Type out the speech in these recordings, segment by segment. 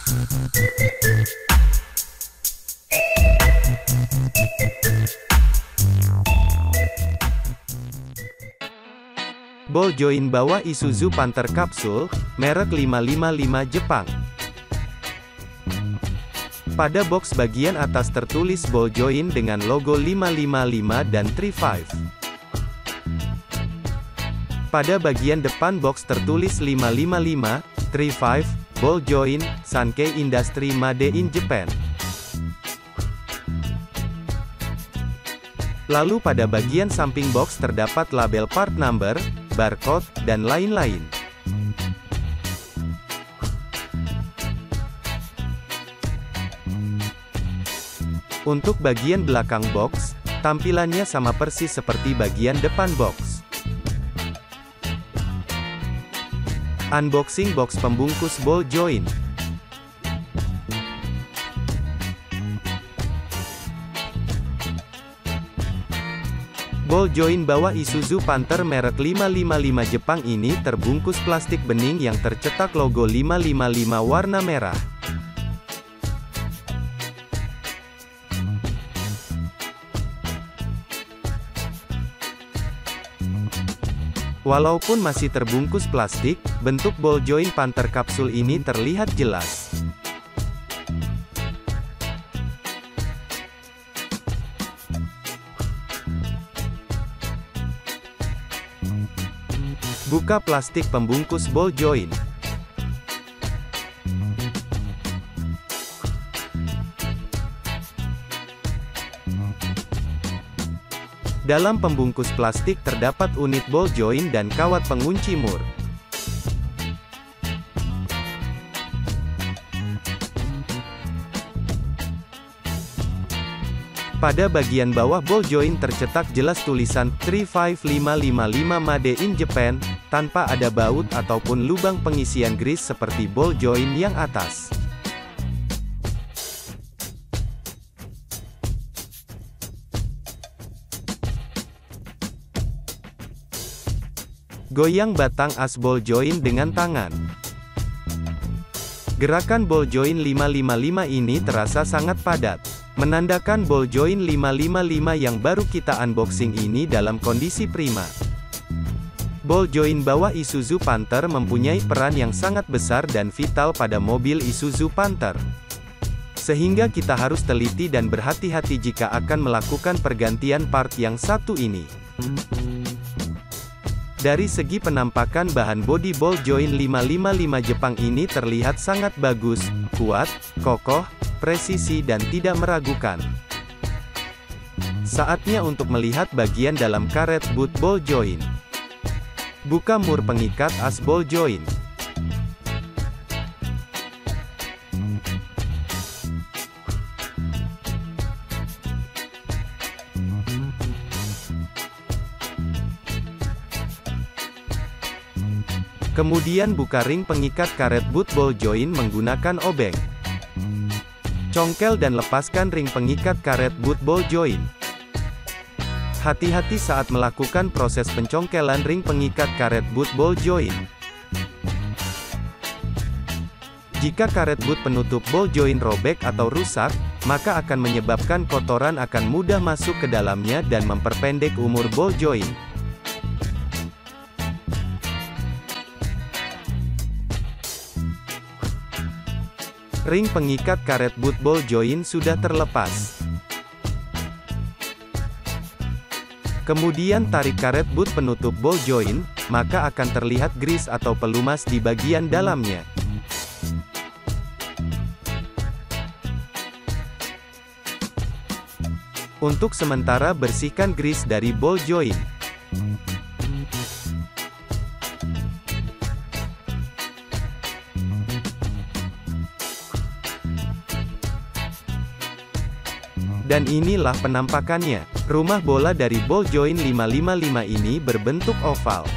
Ball joint bawah Isuzu Panther kapsul, merek 555 Jepang. Pada box bagian atas tertulis ball joint dengan logo 555 dan 35. Pada bagian depan box tertulis 555, 35, ball joint, Sankei Industry Made in Japan. Lalu pada bagian samping box terdapat label part number, barcode, dan lain-lain. Untuk bagian belakang box, tampilannya sama persis seperti bagian depan box. Unboxing box pembungkus ball joint. Ball joint bawah Isuzu Panther merek 555 Jepang ini terbungkus plastik bening yang tercetak logo 555 warna merah. Walaupun masih terbungkus plastik, bentuk ball joint Panther kapsul ini terlihat jelas. Buka plastik pembungkus ball joint. Dalam pembungkus plastik terdapat unit ball joint dan kawat pengunci mur. Pada bagian bawah ball joint tercetak jelas tulisan 35555 Made in Japan, tanpa ada baut ataupun lubang pengisian grease seperti ball joint yang atas. Goyang batang as ball joint dengan tangan. Gerakan ball joint 555 ini terasa sangat padat, menandakan ball joint 555 yang baru kita unboxing ini dalam kondisi prima. Ball joint bawah Isuzu Panther mempunyai peran yang sangat besar dan vital pada mobil Isuzu Panther. Sehingga kita harus teliti dan berhati-hati jika akan melakukan pergantian part yang satu ini. Dari segi penampakan bahan bodi ball joint 555 Jepang ini terlihat sangat bagus, kuat, kokoh, presisi dan tidak meragukan. Saatnya untuk melihat bagian dalam karet boot ball joint. Buka mur pengikat as ball joint. Kemudian buka ring pengikat karet boot ball joint menggunakan obeng. Congkel dan lepaskan ring pengikat karet boot ball joint. Hati-hati saat melakukan proses pencongkelan ring pengikat karet boot ball joint. Jika karet boot penutup ball joint robek atau rusak, maka akan menyebabkan kotoran akan mudah masuk ke dalamnya dan memperpendek umur ball joint. Ring pengikat karet boot ball joint sudah terlepas. Kemudian tarik karet boot penutup ball joint, maka akan terlihat grease atau pelumas di bagian dalamnya. Untuk sementara bersihkan grease dari ball joint. Dan inilah penampakannya. Rumah bola dari ball joint 555 ini berbentuk oval.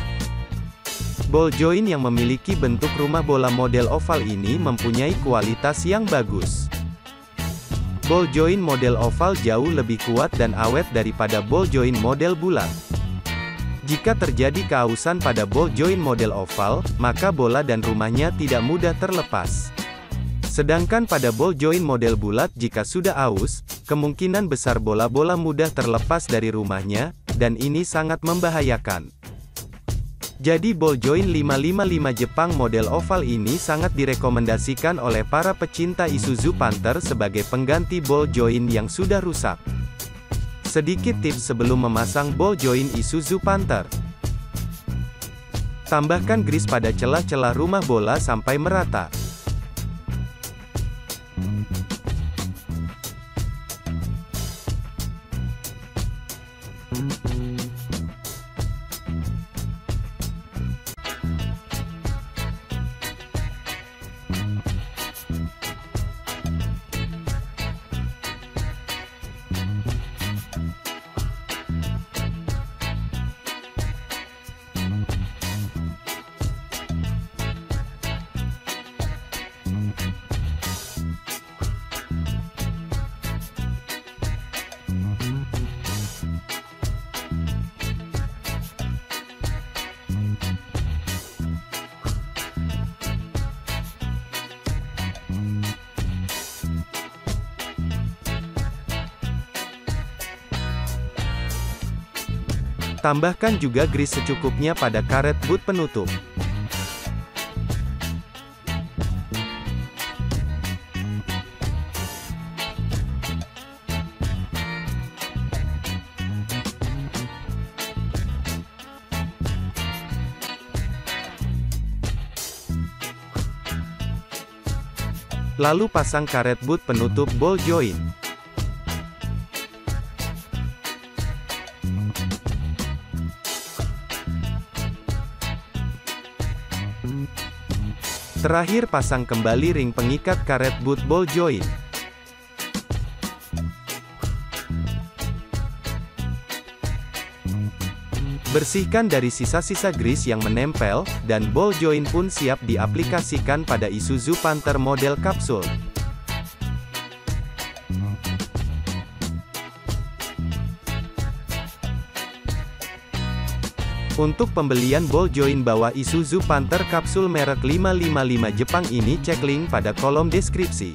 Ball joint yang memiliki bentuk rumah bola model oval ini mempunyai kualitas yang bagus. Ball joint model oval jauh lebih kuat dan awet daripada ball joint model bulat. Jika terjadi keausan pada ball joint model oval, maka bola dan rumahnya tidak mudah terlepas. Sedangkan pada ball joint model bulat jika sudah aus, kemungkinan besar bola-bola mudah terlepas dari rumahnya, dan ini sangat membahayakan. Jadi ball joint 555 Jepang model oval ini sangat direkomendasikan oleh para pecinta Isuzu Panther sebagai pengganti ball joint yang sudah rusak. Sedikit tips sebelum memasang ball joint Isuzu Panther. Tambahkan grease pada celah-celah rumah bola sampai merata. Tambahkan juga grease secukupnya pada karet boot penutup. Lalu pasang karet boot penutup ball joint. Terakhir pasang kembali ring pengikat karet boot ball joint. Bersihkan dari sisa-sisa grease yang menempel, dan ball joint pun siap diaplikasikan pada Isuzu Panther model kapsul. Untuk pembelian ball joint bawah Isuzu Panther kapsul merek 555 Jepang ini cek link pada kolom deskripsi.